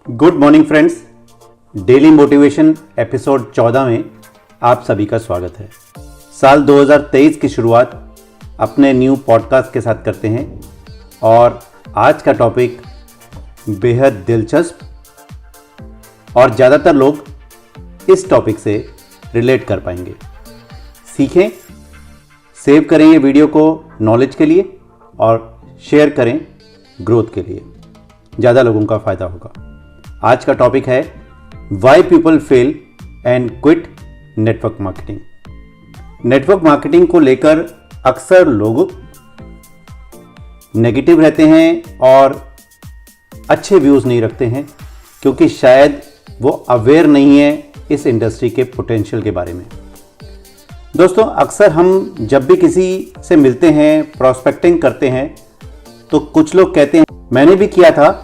Good morning friends, daily motivation episode 14 में आप सभी का स्वागत है। साल 2023 की शुरुआत अपने न्यू पॉडकास्ट के साथ करते हैं और आज का टॉपिक बेहद दिलचस्प और ज़्यादातर लोग इस टॉपिक से रिलेट कर पाएंगे। सीखें, सेव करें ये वीडियो को नॉलेज के लिए और शेयर करें ग्रोथ के लिए, ज़्यादा लोगों का फ़ायदा होगा। आज का टॉपिक है why people fail and quit network marketing. Network marketing को लेकर अक्सर लोग नेगेटिव रहते हैं और अच्छे व्यूज़ नहीं रखते हैं क्योंकि शायद वो अवेयर नहीं है इस इंडस्ट्री के पोटेंशियल के बारे में। दोस्तों, अक्सर हम जब भी किसी से मिलते हैं, प्रॉस्पेक्टिंग करते हैं, तो कुछ लोग कहते हैं मैंने भी किया था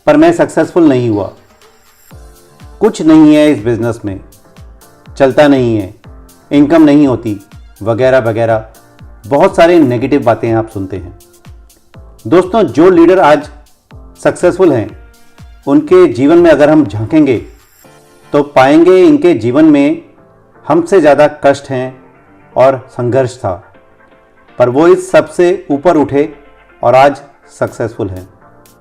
पर मैं सक्सेसफुल नहीं हुआ, कुछ नहीं है इस बिजनेस में, चलता नहीं है, इनकम नहीं होती, वगैरह वगैरह बहुत सारे नेगेटिव बातें आप सुनते हैं। दोस्तों, जो लीडर आज सक्सेसफुल हैं उनके जीवन में अगर हम झांकेंगे तो पाएंगे इनके जीवन में हमसे ज़्यादा कष्ट हैं और संघर्ष था, पर वो इस सब से ऊपर उठे और आज सक्सेसफुल हैं।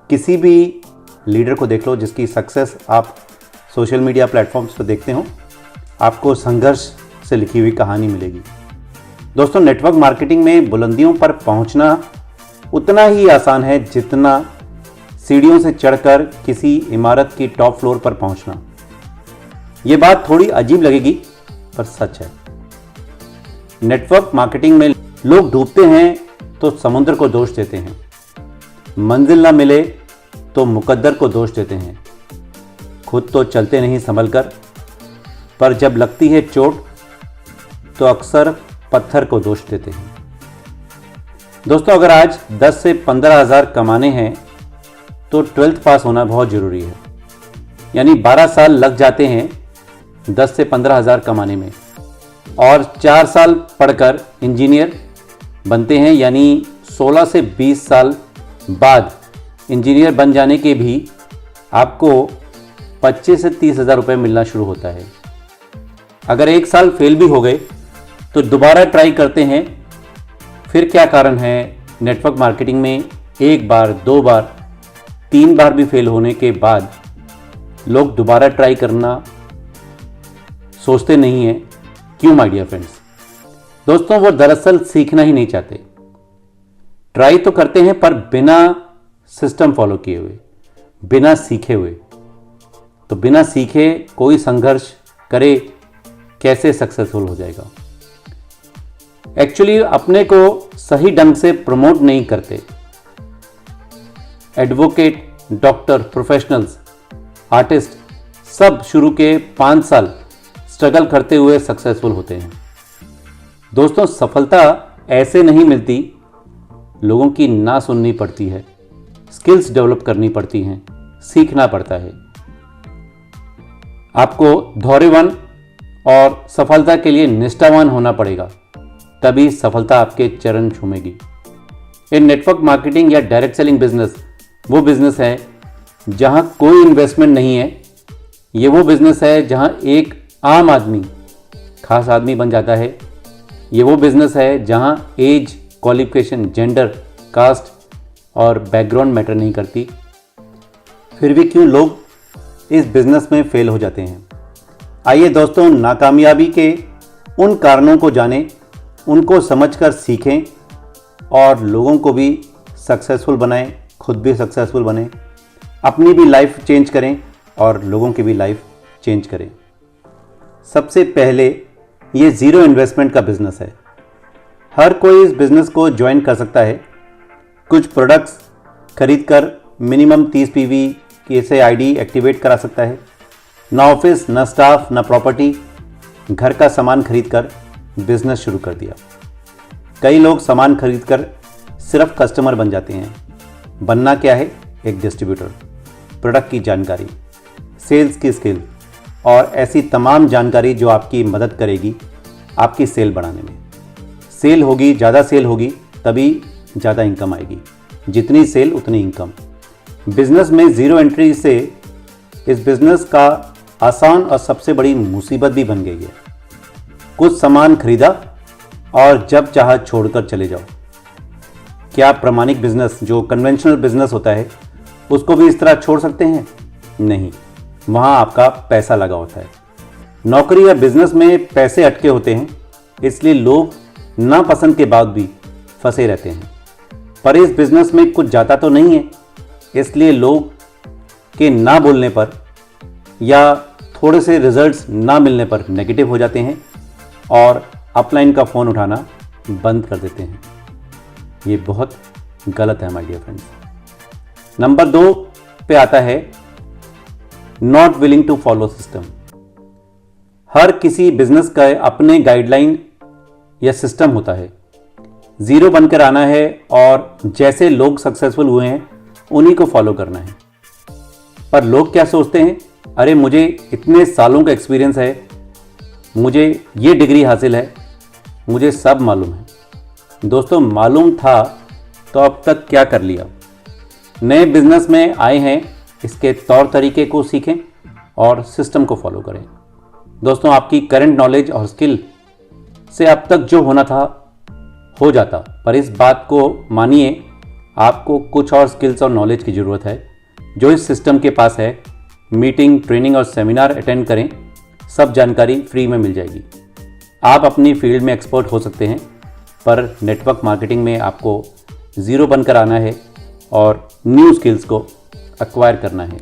किसी भी लीडर को देख लो जिसकी सक्सेस आप सोशल मीडिया प्लेटफॉर्म्स पर देखते हो, आपको संघर्ष से लिखी हुई कहानी मिलेगी। दोस्तों, नेटवर्क मार्केटिंग में बुलंदियों पर पहुंचना उतना ही आसान है जितना सीढ़ियों से चढ़कर किसी इमारत की टॉप फ्लोर पर पहुंचना। ये बात थोड़ी अजीब लगेगी पर सच है। नेटवर्क मार्केटिंग में लोग डूबते हैं तो समुद्र को दोष देते हैं, मंजिल ना मिले तो मुकद्दर को दोष देते हैं, खुद तो चलते नहीं संभल कर, पर जब लगती है चोट तो अक्सर पत्थर को दोष देते हैं। दोस्तों, अगर आज 10 से 15 हज़ार कमाने हैं तो 12th पास होना बहुत ज़रूरी है। यानी 12 साल लग जाते हैं 10 से 15 हज़ार कमाने में और 4 साल पढ़कर इंजीनियर बनते हैं। यानी 16 से 20 साल बाद इंजीनियर बन जाने के भी आपको 25 से 30 हज़ार रुपये मिलना शुरू होता है। अगर 1 साल फेल भी हो गए तो दोबारा ट्राई करते हैं। फिर क्या कारण है नेटवर्क मार्केटिंग में 1 बार, 2 बार, 3 बार भी फेल होने के बाद लोग दोबारा ट्राई करना सोचते नहीं हैं? क्यों माय डियर फ्रेंड्स? दोस्तों, वो दरअसल सीखना ही नहीं चाहते। ट्राई तो करते हैं पर बिना सिस्टम फॉलो किए हुए, बिना सीखे हुए। तो बिना सीखे कोई संघर्ष करे कैसे सक्सेसफुल हो जाएगा? एक्चुअली अपने को सही ढंग से प्रमोट नहीं करते। एडवोकेट, डॉक्टर, प्रोफेशनल्स, आर्टिस्ट सब शुरू के 5 साल स्ट्रगल करते हुए सक्सेसफुल होते हैं। दोस्तों, सफलता ऐसे नहीं मिलती, लोगों की ना सुननी पड़ती है, स्किल्स डेवलप करनी पड़ती हैं, सीखना पड़ता है। आपको धैर्यवान और सफलता के लिए निष्ठावान होना पड़ेगा, तभी सफलता आपके चरण छूमेगी। इन नेटवर्क मार्केटिंग या डायरेक्ट सेलिंग बिजनेस वो बिजनेस है जहां कोई इन्वेस्टमेंट नहीं है। ये वो बिजनेस है जहां एक आम आदमी खास आदमी बन जाता है। ये वो बिजनेस है जहां एज, क्वालिफिकेशन, जेंडर, कास्ट और बैकग्राउंड मैटर नहीं करती। फिर भी क्यों लोग इस बिजनेस में फेल हो जाते हैं? आइए दोस्तों, नाकामयाबी के उन कारणों को जानें, उनको समझकर सीखें और लोगों को भी सक्सेसफुल बनाएं, खुद भी सक्सेसफुल बनें, अपनी भी लाइफ चेंज करें और लोगों की भी लाइफ चेंज करें। सबसे पहले ये ज़ीरो इन्वेस्टमेंट का बिजनेस है। हर कोई इस बिज़नेस को ज्वाइन कर सकता है। कुछ प्रोडक्ट्स खरीदकर मिनिमम 30 PV की से आईडी एक्टिवेट करा सकता है। ना ऑफिस, ना स्टाफ, ना प्रॉपर्टी, घर का सामान खरीदकर बिजनेस शुरू कर दिया। कई लोग सामान खरीदकर सिर्फ कस्टमर बन जाते हैं। बनना क्या है? एक डिस्ट्रीब्यूटर। प्रोडक्ट की जानकारी, सेल्स की स्किल और ऐसी तमाम जानकारी जो आपकी मदद करेगी आपकी सेल बढ़ाने में। सेल होगी, ज़्यादा सेल होगी तभी ज़्यादा इनकम आएगी। जितनी सेल उतनी इनकम। बिजनेस में ज़ीरो एंट्री से इस बिजनेस का आसान और सबसे बड़ी मुसीबत भी बन गई है। कुछ सामान खरीदा और जब चाहा छोड़कर चले जाओ। क्या प्रामाणिक बिजनेस, जो कन्वेंशनल बिजनेस होता है, उसको भी इस तरह छोड़ सकते हैं? नहीं, वहाँ आपका पैसा लगा होता है। नौकरी या बिजनेस में पैसे अटके होते हैं, इसलिए लोग नापसंद के बाद भी फंसे रहते हैं। पर इस बिजनेस में कुछ जाता तो नहीं है, इसलिए लोग के ना बोलने पर या थोड़े से रिजल्ट्स ना मिलने पर नेगेटिव हो जाते हैं और अपलाइन का फ़ोन उठाना बंद कर देते हैं। ये बहुत गलत है माय डियर फ्रेंड्स। नंबर 2 पे आता है not willing to follow system. हर किसी बिजनेस का अपने गाइडलाइन या सिस्टम होता है। जीरो बनकर आना है और जैसे लोग सक्सेसफुल हुए हैं उन्हीं को फॉलो करना है। पर लोग क्या सोचते हैं, अरे मुझे इतने सालों का एक्सपीरियंस है, मुझे ये डिग्री हासिल है, मुझे सब मालूम है। दोस्तों, मालूम था तो अब तक क्या कर लिया? नए बिजनेस में आए हैं, इसके तौर तरीके को सीखें और सिस्टम को फॉलो करें। दोस्तों, आपकी करंट नॉलेज और स्किल से अब तक जो होना था हो जाता, पर इस बात को मानिए, आपको कुछ और स्किल्स और नॉलेज की ज़रूरत है जो इस सिस्टम के पास है। मीटिंग, ट्रेनिंग और सेमिनार अटेंड करें, सब जानकारी फ्री में मिल जाएगी। आप अपनी फील्ड में एक्सपर्ट हो सकते हैं, पर नेटवर्क मार्केटिंग में आपको ज़ीरो बनकर आना है और न्यू स्किल्स को एक्वायर करना है।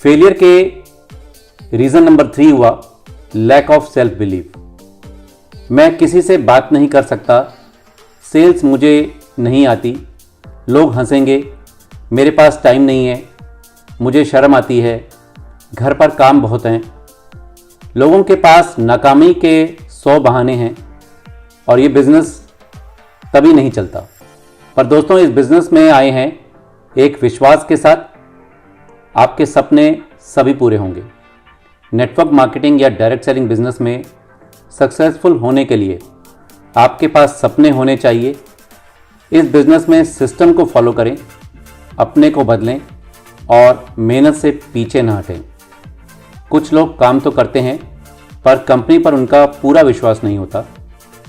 फेलियर के रीज़न नंबर 3 हुआ लैक ऑफ सेल्फ बिलीफ। मैं किसी से बात नहीं कर सकता, सेल्स मुझे नहीं आती, लोग हंसेंगे, मेरे पास टाइम नहीं है, मुझे शर्म आती है, घर पर काम बहुत हैं। लोगों के पास नाकामी के 100 बहाने हैं और ये बिज़नेस तभी नहीं चलता। पर दोस्तों, इस बिज़नेस में आए हैं एक विश्वास के साथ, आपके सपने सभी पूरे होंगे। नेटवर्क मार्केटिंग या डायरेक्ट सेलिंग बिजनेस में सक्सेसफुल होने के लिए आपके पास सपने होने चाहिए। इस बिज़नेस में सिस्टम को फॉलो करें, अपने को बदलें और मेहनत से पीछे ना हटें। कुछ लोग काम तो करते हैं पर कंपनी पर उनका पूरा विश्वास नहीं होता,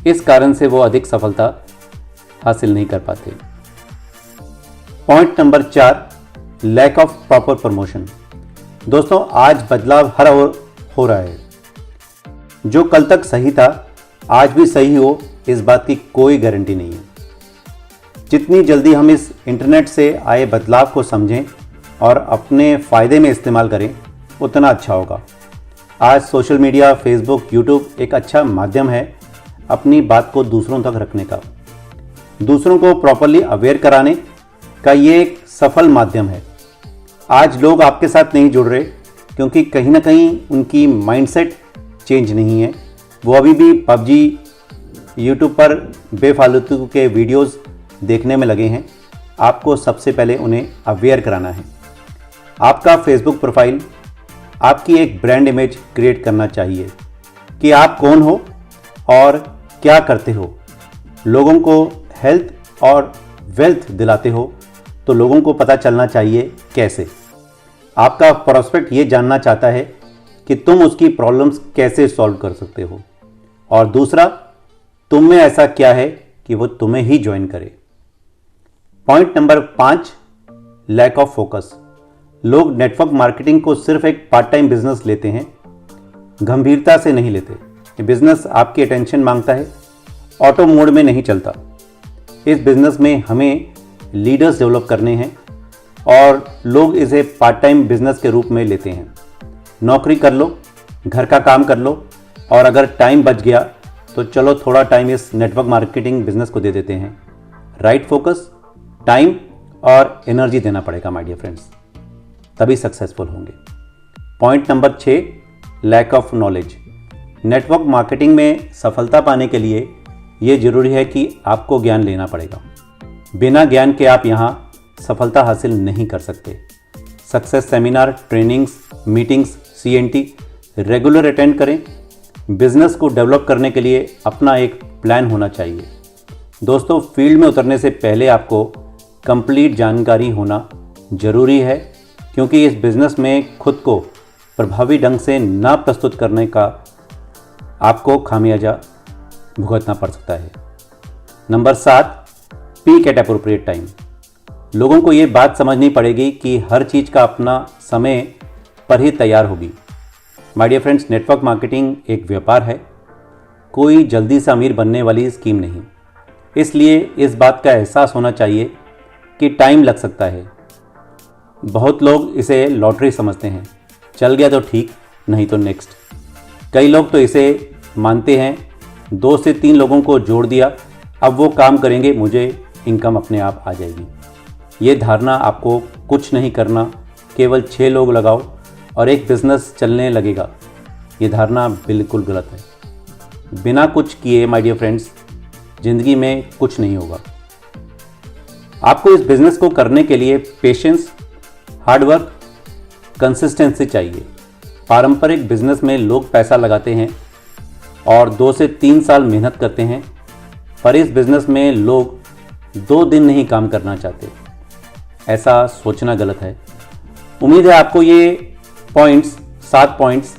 इस कारण से वो अधिक सफलता हासिल नहीं कर पाते। Point number 4, lack of proper promotion. दोस्तों, आज बदलाव हर ओर हो रहा है। जो कल तक सही था आज भी सही हो, इस बात की कोई गारंटी नहीं है। जितनी जल्दी हम इस इंटरनेट से आए बदलाव को समझें और अपने फ़ायदे में इस्तेमाल करें, उतना अच्छा होगा। आज सोशल मीडिया, फेसबुक, यूट्यूब एक अच्छा माध्यम है अपनी बात को दूसरों तक रखने का। दूसरों को प्रॉपरली अवेयर कराने का ये एक सफल माध्यम है। आज लोग आपके साथ नहीं जुड़ रहे क्योंकि कहीं ना कहीं उनकी माइंडसेट चेंज नहीं है। वो अभी भी पबजी, यूट्यूब पर बेफालतू के वीडियोस देखने में लगे हैं। आपको सबसे पहले उन्हें अवेयर कराना है। आपका फेसबुक प्रोफाइल आपकी एक ब्रांड इमेज क्रिएट करना चाहिए कि आप कौन हो और क्या करते हो। लोगों को हेल्थ और वेल्थ दिलाते हो तो लोगों को पता चलना चाहिए कैसे। आपका प्रोस्पेक्ट ये जानना चाहता है कि तुम उसकी प्रॉब्लम्स कैसे सॉल्व कर सकते हो, और दूसरा, तुम में ऐसा क्या है कि वो तुम्हें ही ज्वाइन करे। Point number 5, lack of focus. लोग नेटवर्क मार्केटिंग को सिर्फ एक पार्ट टाइम बिजनेस लेते हैं, गंभीरता से नहीं लेते। ये बिजनेस आपकी अटेंशन मांगता है, ऑटो मोड में नहीं चलता। इस बिजनेस में हमें लीडर्स डेवलप करने हैं और लोग इसे पार्ट टाइम बिजनेस के रूप में लेते हैं। नौकरी कर लो, घर का काम कर लो, और अगर टाइम बच गया तो चलो थोड़ा टाइम इस नेटवर्क मार्केटिंग बिजनेस को दे देते हैं। राइट फोकस, टाइम और एनर्जी देना पड़ेगा माय डियर फ्रेंड्स, तभी सक्सेसफुल होंगे। Point number 6, lack of knowledge. Network marketing में सफलता पाने के लिए ये जरूरी है कि आपको ज्ञान लेना पड़ेगा। बिना ज्ञान के आप यहाँ सफलता हासिल नहीं कर सकते। Success seminar, trainings, meetings, CNT regular attend करें। बिजनेस को डेवलप करने के लिए अपना एक प्लान होना चाहिए। दोस्तों, फील्ड में उतरने से पहले आपको कंप्लीट जानकारी होना जरूरी है, क्योंकि इस बिज़नेस में खुद को प्रभावी ढंग से ना प्रस्तुत करने का आपको खामियाजा भुगतना पड़ सकता है। Number 7, pick at appropriate time. लोगों को ये बात समझनी पड़ेगी कि हर चीज़ का अपना समय पर ही तैयार होगी। My dear friends, network marketing एक व्यापार है, कोई जल्दी से अमीर बनने वाली स्कीम नहीं। इसलिए इस बात का एहसास होना चाहिए कि टाइम लग सकता है। बहुत लोग इसे लॉटरी समझते हैं, चल गया तो ठीक, नहीं तो नेक्स्ट। कई लोग तो इसे मानते हैं 2 से 3 लोगों को जोड़ दिया, अब वो काम करेंगे, मुझे इनकम अपने आप आ जाएगी। ये धारणा आपको कुछ नहीं करना, केवल 6 लोग लगाओ और एक बिजनेस चलने लगेगा, ये धारणा बिल्कुल गलत है। बिना कुछ किए माय डियर फ्रेंड्स ज़िंदगी में कुछ नहीं होगा। आपको इस बिज़नेस को करने के लिए पेशेंस, हार्डवर्क, कंसिस्टेंसी चाहिए। पारंपरिक बिजनेस में लोग पैसा लगाते हैं और 2 से 3 साल मेहनत करते हैं, पर इस बिज़नेस में लोग 2 दिन नहीं काम करना चाहते। ऐसा सोचना गलत है। उम्मीद है आपको ये 7 पॉइंट्स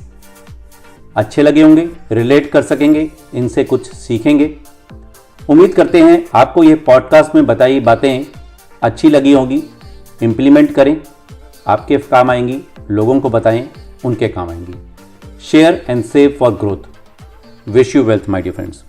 अच्छे लगे होंगे, रिलेट कर सकेंगे, इनसे कुछ सीखेंगे। उम्मीद करते हैं आपको ये पॉडकास्ट में बताई बातें अच्छी लगी होंगी। इम्प्लीमेंट करें, आपके काम आएंगी, लोगों को बताएं, उनके काम आएंगी। Share and save for growth. Wish you wealth my dear friends.